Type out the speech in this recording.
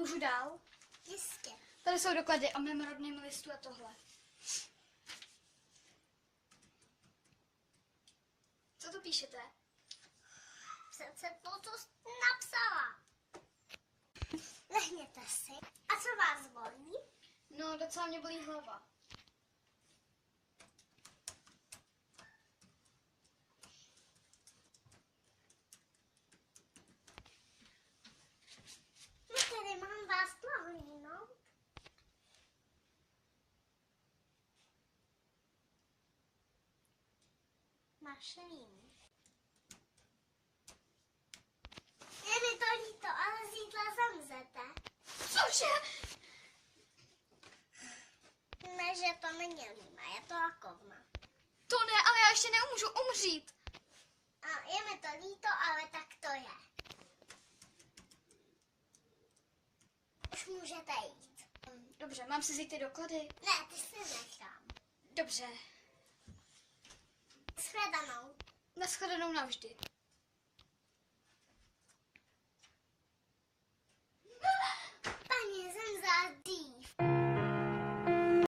Můžu dál? Jistě. Tady jsou doklady o mém rodném listu a tohle. Co tu píšete? Přece to, co jste napsala. Lehněte si. A co vás bolí? No, docela mě bolí hlava. No tady mám vás prohlídnout. Mašlín. Je mi to líto, ale zítra zemřete. Cože? Ne, že to není líma, je to rakovina. To ne, ale já ještě neumůžu umřít. A je mi to líto, ale tak to je. Už můžete jít. Dobře, mám si vzít ty doklady? Ne, ty si nechám. Dobře. Shledanou. Nashledanou navždy.